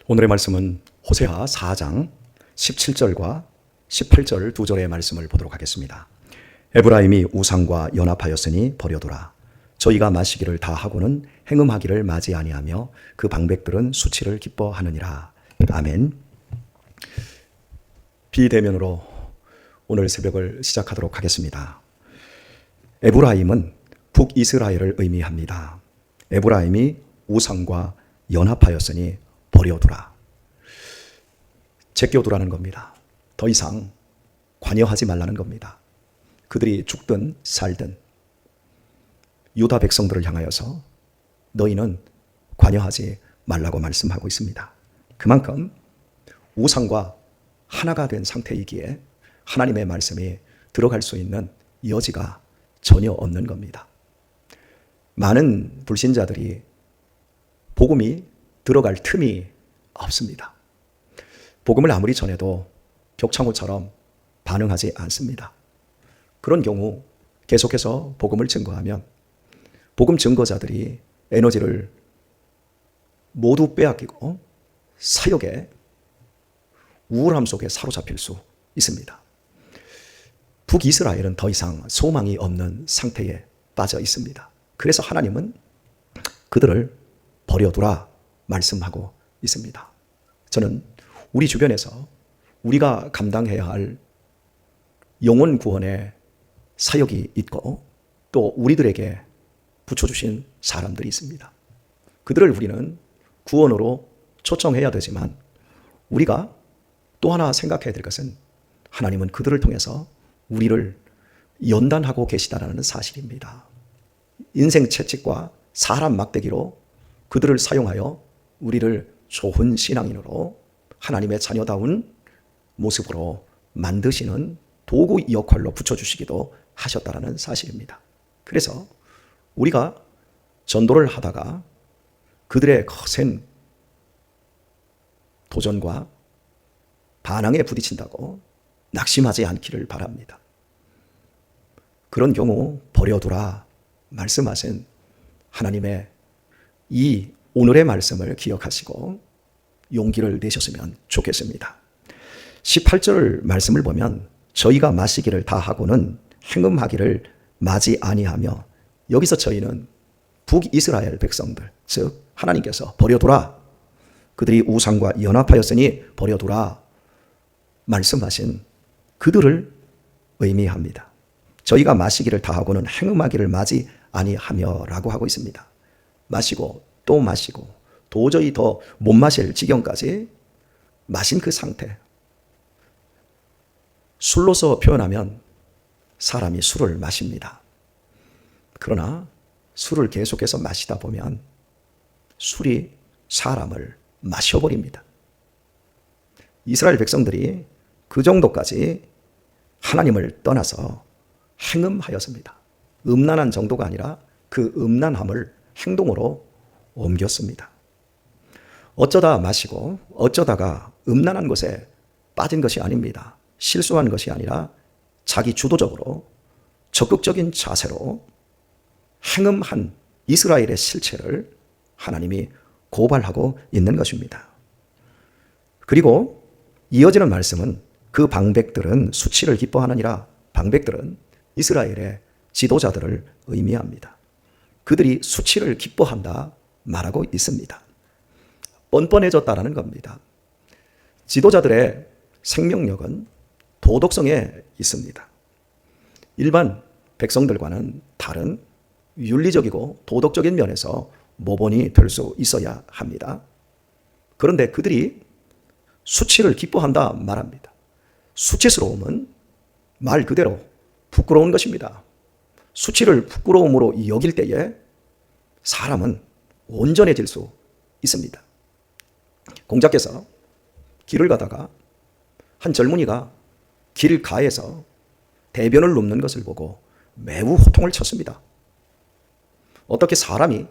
오늘의 말씀은 호세아 4장 17절과 18절 두 절의 말씀을 보도록 하겠습니다. 에브라임이 우상과 연합하였으니 버려두라. 저희가 마시기를 다 하고는 행음하기를 맞이 아니하며 그 방백들은 수치를 기뻐하느니라. 아멘. 비대면으로 오늘 새벽을 시작하도록 하겠습니다. 에브라임은 북이스라엘을 의미합니다. 에브라임이 우상과 연합하였으니 버려두라. 제껴두라는 겁니다. 더 이상 관여하지 말라는 겁니다. 그들이 죽든 살든 유다 백성들을 향하여서 너희는 관여하지 말라고 말씀하고 있습니다. 그만큼 우상과 하나가 된 상태이기에 하나님의 말씀이 들어갈 수 있는 여지가 전혀 없는 겁니다. 많은 불신자들이 복음이 들어갈 틈이 없습니다. 복음을 아무리 전해도 벽창호처럼 반응하지 않습니다. 그런 경우 계속해서 복음을 증거하면 복음 증거자들이 에너지를 모두 빼앗기고 사역의 우울함 속에 사로잡힐 수 있습니다. 북이스라엘은 더 이상 소망이 없는 상태에 빠져 있습니다. 그래서 하나님은 그들을 버려두라 말씀하고 있습니다. 저는 우리 주변에서 우리가 감당해야 할 영혼 구원의 사역이 있고 또 우리들에게 붙여주신 사람들이 있습니다. 그들을 우리는 구원으로 초청해야 되지만 우리가 또 하나 생각해야 될 것은 하나님은 그들을 통해서 우리를 연단하고 계시다는 사실입니다. 인생 채찍과 사람 막대기로 그들을 사용하여 우리를 좋은 신앙인으로 하나님의 자녀다운 모습으로 만드시는 도구 역할로 붙여주시기도 하셨다는 사실입니다. 그래서 우리가 전도를 하다가 그들의 거센 도전과 반항에 부딪힌다고 낙심하지 않기를 바랍니다. 그런 경우 버려두라 말씀하신 하나님의 이 오늘의 말씀을 기억하시고 용기를 내셨으면 좋겠습니다. 18절 말씀을 보면 저희가 마시기를 다 하고는 행음하기를 맞이 아니하며, 여기서 저희는 북이스라엘 백성들, 즉 하나님께서 버려두라, 그들이 우상과 연합하였으니 버려두라 말씀하신 그들을 의미합니다. 저희가 마시기를 다 하고는 행음하기를 맞이 아니하며 라고 하고 있습니다. 마시고 또 마시고 도저히 더 못 마실 지경까지 마신 그 상태. 술로서 표현하면 사람이 술을 마십니다. 그러나 술을 계속해서 마시다 보면 술이 사람을 마셔버립니다. 이스라엘 백성들이 그 정도까지 하나님을 떠나서 행음하였습니다. 음란한 정도가 아니라 그 음란함을 행동으로 옮겼습니다. 어쩌다 마시고 어쩌다가 음란한 것에 빠진 것이 아닙니다. 실수한 것이 아니라 자기 주도적으로 적극적인 자세로 행음한 이스라엘의 실체를 하나님이 고발하고 있는 것입니다. 그리고 이어지는 말씀은 그 방백들은 수치를 기뻐하느니라. 방백들은 이스라엘의 지도자들을 의미합니다. 그들이 수치를 기뻐한다 말하고 있습니다. 뻔뻔해졌다라는 겁니다. 지도자들의 생명력은 도덕성에 있습니다. 일반 백성들과는 다른 윤리적이고 도덕적인 면에서 모범이 될 수 있어야 합니다. 그런데 그들이 수치를 기뻐한다 말합니다. 수치스러움은 말 그대로 부끄러운 것입니다. 수치를 부끄러움으로 여길 때에 사람은 온전해질 수 있습니다. 공자께서 길을 가다가 한 젊은이가 길가에서 대변을 눕는 것을 보고 매우 호통을 쳤습니다. 어떻게 사람이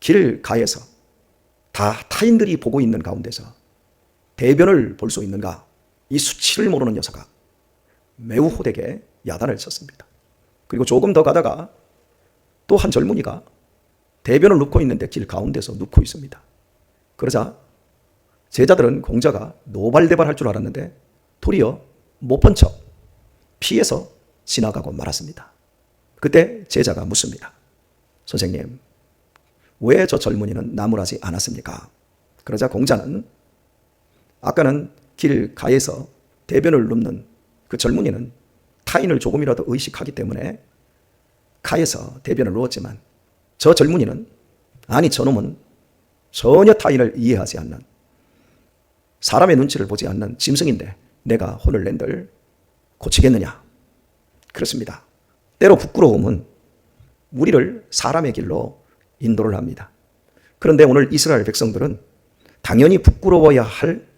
길가에서 다 타인들이 보고 있는 가운데서 대변을 볼 수 있는가? 이 수치를 모르는 녀석아. 매우 호되게 야단을 쳤습니다. 그리고 조금 더 가다가 또 한 젊은이가 대변을 눕고 있는데 길 가운데서 눕고 있습니다. 그러자 제자들은 공자가 노발대발할 줄 알았는데 도리어 못 본 척 피해서 지나가고 말았습니다. 그때 제자가 묻습니다. 선생님, 왜 저 젊은이는 나무라지 않았습니까? 그러자 공자는 아까는 길 가에서 대변을 눕는 그 젊은이는 타인을 조금이라도 의식하기 때문에 가에서 대변을 누웠지만 저 젊은이는 아니 저놈은 전혀 타인을 이해하지 않는 사람의 눈치를 보지 않는 짐승인데 내가 혼을 낸들 고치겠느냐? 그렇습니다. 때로 부끄러움은 우리를 사람의 길로 인도를 합니다. 그런데 오늘 이스라엘 백성들은 당연히 부끄러워야 할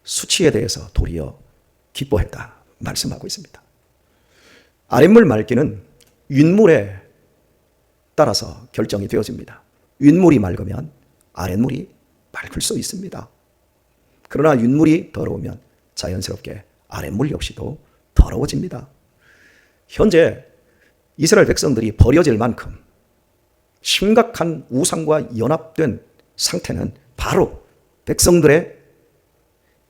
수치에 대해서 도리어 기뻐했다 말씀하고 있습니다. 아랫물 맑기는 윗물에 따라서 결정이 되어집니다. 윗물이 맑으면 아랫물이 맑을 수 있습니다. 그러나 윗물이 더러우면 자연스럽게 아랫물 역시도 더러워집니다. 현재 이스라엘 백성들이 버려질 만큼 심각한 우상과 연합된 상태는 바로 백성들의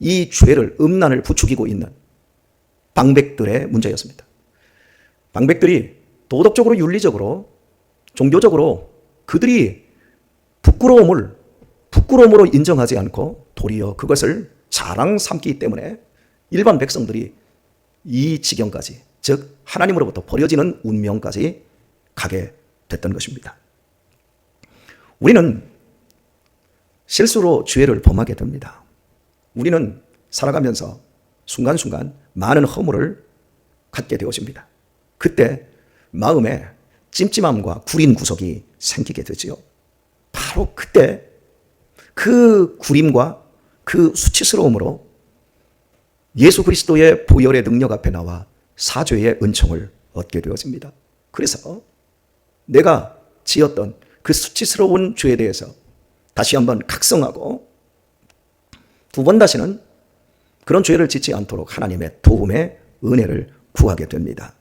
이 죄를 음란을 부추기고 있는 방백들의 문제였습니다. 방백들이 도덕적으로 윤리적으로 종교적으로 그들이 부끄러움으로 인정하지 않고 도리어 그것을 자랑 삼기 때문에 일반 백성들이 이 지경까지, 즉 하나님으로부터 버려지는 운명까지 가게 됐던 것입니다. 우리는 실수로 죄를 범하게 됩니다. 우리는 살아가면서 순간순간 많은 허물을 갖게 되어집니다. 그때 마음에 찜찜함과 구린 구석이 생기게 되지요. 바로 그때 그 구림과 그 수치스러움으로 예수 그리스도의 보혈의 능력 앞에 나와 사죄의 은총을 얻게 되어집니다. 그래서 내가 지었던 그 수치스러운 죄에 대해서 다시 한번 각성하고 두 번 다시는 그런 죄를 짓지 않도록 하나님의 도움의 은혜를 구하게 됩니다.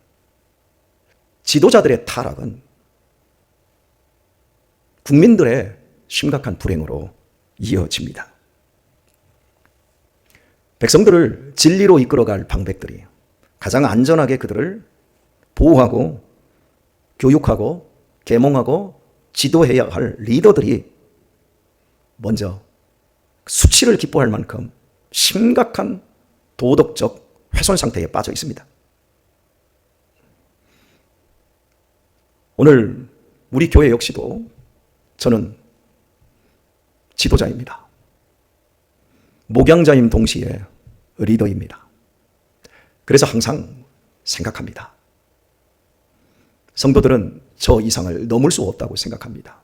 지도자들의 타락은 국민들의 심각한 불행으로 이어집니다. 백성들을 진리로 이끌어갈 방백들이 가장 안전하게 그들을 보호하고 교육하고 계몽하고 지도해야 할 리더들이 먼저 수치를 기뻐할 만큼 심각한 도덕적 훼손 상태에 빠져 있습니다. 오늘 우리 교회 역시도 저는 지도자입니다. 목양자임 동시에 리더입니다. 그래서 항상 생각합니다. 성도들은 저 이상을 넘을 수 없다고 생각합니다.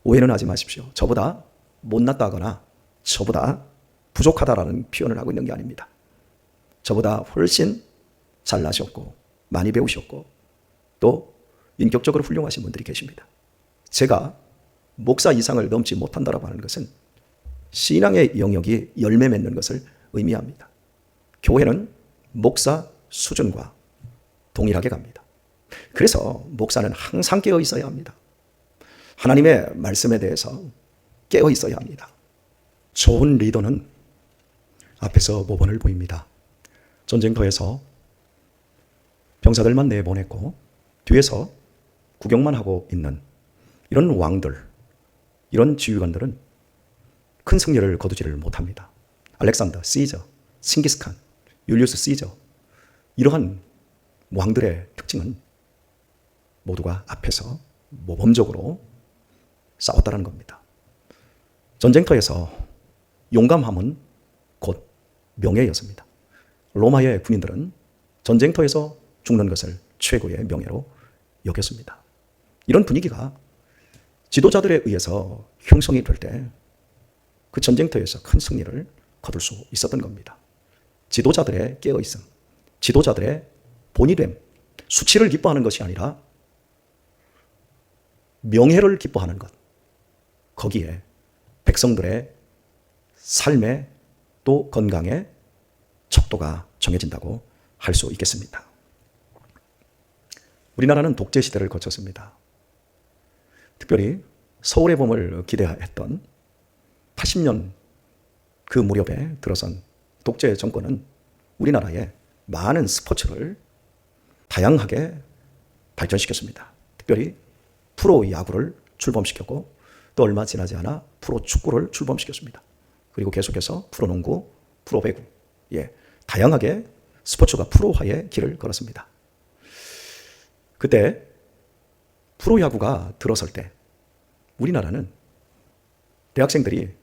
오해는 하지 마십시오. 저보다 못났다거나 저보다 부족하다라는 표현을 하고 있는 게 아닙니다. 저보다 훨씬 잘나셨고 많이 배우셨고 또 인격적으로 훌륭하신 분들이 계십니다. 제가 목사 이상을 넘지 못한다라고 하는 것은 신앙의 영역이 열매 맺는 것을 의미합니다. 교회는 목사 수준과 동일하게 갑니다. 그래서 목사는 항상 깨어 있어야 합니다. 하나님의 말씀에 대해서 깨어 있어야 합니다. 좋은 리더는 앞에서 모범을 보입니다. 전쟁터에서 병사들만 내보냈고 뒤에서 구경만 하고 있는 이런 왕들, 이런 지휘관들은 큰 승리를 거두지를 못합니다. 알렉산더, 시저, 칭기스칸, 율리우스 시저, 이러한 왕들의 특징은 모두가 앞에서 모범적으로 싸웠다는 겁니다. 전쟁터에서 용감함은 곧 명예였습니다. 로마의 군인들은 전쟁터에서 죽는 것을 최고의 명예로 여겼습니다. 이런 분위기가 지도자들에 의해서 형성이 될 때 그 전쟁터에서 큰 승리를 거둘 수 있었던 겁니다. 지도자들의 깨어있음, 지도자들의 본이됨, 수치를 기뻐하는 것이 아니라 명예를 기뻐하는 것, 거기에 백성들의 삶의 또 건강의 척도가 정해진다고 할 수 있겠습니다. 우리나라는 독재 시대를 거쳤습니다. 특별히 서울의 봄을 기대했던 80년 그 무렵에 들어선 독재 정권은 우리나라에 많은 스포츠를 다양하게 발전시켰습니다. 특별히 프로야구를 출범시켰고 또 얼마 지나지 않아 프로축구를 출범시켰습니다. 그리고 계속해서 프로농구, 프로배구, 다양하게 스포츠가 프로화의 길을 걸었습니다. 그때 프로야구가 들어설 때 우리나라는 대학생들이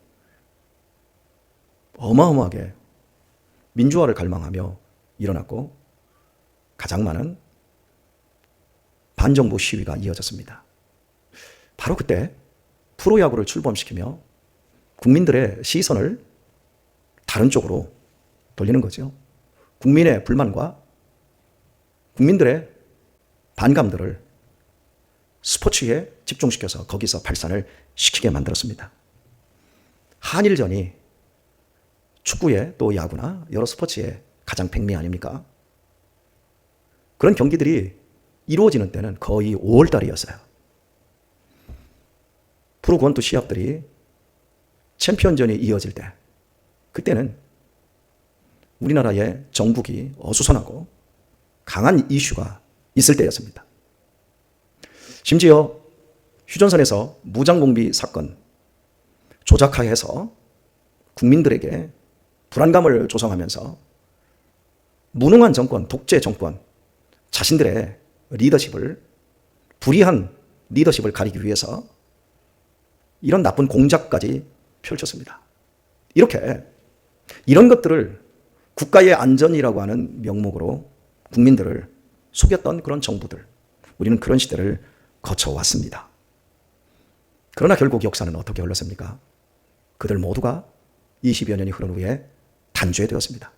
어마어마하게 민주화를 갈망하며 일어났고 가장 많은 반정부 시위가 이어졌습니다. 바로 그때 프로야구를 출범시키며 국민들의 시선을 다른 쪽으로 돌리는 거죠. 국민의 불만과 국민들의 반감들을 스포츠에 집중시켜서 거기서 발산을 시키게 만들었습니다. 한일전이 축구에 또 야구나 여러 스포츠에 가장 백미 아닙니까? 그런 경기들이 이루어지는 때는 거의 5월 달이었어요. 프로권투 시합들이 챔피언전이 이어질 때 그때는 우리나라의 정국이 어수선하고 강한 이슈가 있을 때였습니다. 심지어 휴전선에서 무장공비 사건 조작하에서 국민들에게 불안감을 조성하면서 무능한 정권, 독재 정권, 자신들의 리더십을, 불의한 리더십을 가리기 위해서 이런 나쁜 공작까지 펼쳤습니다. 이런 것들을 국가의 안전이라고 하는 명목으로 국민들을 속였던 그런 정부들, 우리는 그런 시대를 거쳐왔습니다. 그러나 결국 역사는 어떻게 흘렀습니까? 그들 모두가 20여 년이 흐른 후에 단죄되었습니다.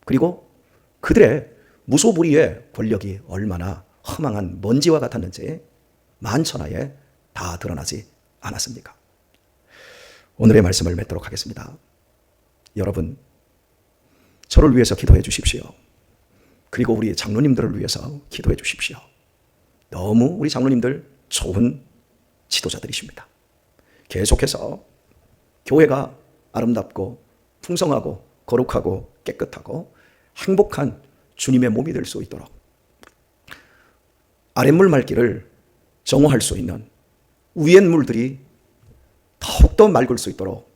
그리고 그들의 무소불위의 권력이 얼마나 허망한 먼지와 같았는지 만천하에 다 드러나지 않았습니까? 오늘의 말씀을 맺도록 하겠습니다. 여러분, 저를 위해서 기도해 주십시오. 그리고 우리 장로님들을 위해서 기도해 주십시오. 너무 우리 장로님들 좋은 지도자들이십니다. 계속해서 교회가 아름답고 풍성하고 거룩하고 깨끗하고 행복한 주님의 몸이 될 수 있도록 아랫물 맑기를 정화할 수 있는 위의 물들이 더욱더 맑을 수 있도록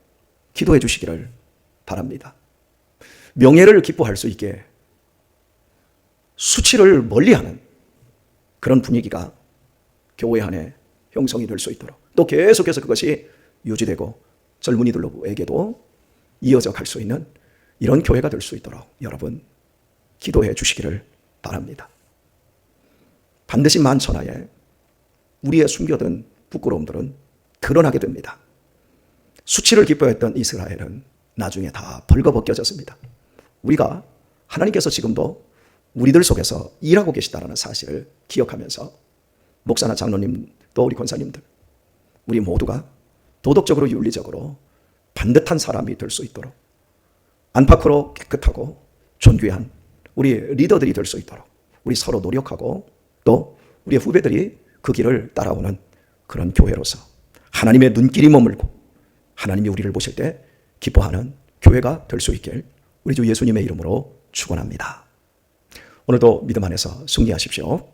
기도해 주시기를 바랍니다. 명예를 기뻐할 수 있게 수치를 멀리하는 그런 분위기가 교회 안에 형성이 될 수 있도록 또 계속해서 그것이 유지되고 젊은이들에게도 이어져 갈 수 있는 이런 교회가 될 수 있도록 여러분 기도해 주시기를 바랍니다. 반드시 만천하에 우리의 숨겨둔 부끄러움들은 드러나게 됩니다. 수치를 기뻐했던 이스라엘은 나중에 다 벌거벗겨졌습니다. 우리가 하나님께서 지금도 우리들 속에서 일하고 계시다는 사실을 기억하면서 목사나 장로님 또 우리 권사님들 우리 모두가 도덕적으로 윤리적으로 반듯한 사람이 될 수 있도록 안팎으로 깨끗하고 존귀한 우리 리더들이 될 수 있도록 우리 서로 노력하고 또 우리 후배들이 그 길을 따라오는 그런 교회로서 하나님의 눈길이 머물고 하나님이 우리를 보실 때 기뻐하는 교회가 될 수 있길 우리 주 예수님의 이름으로 축원합니다. 오늘도 믿음 안에서 승리하십시오.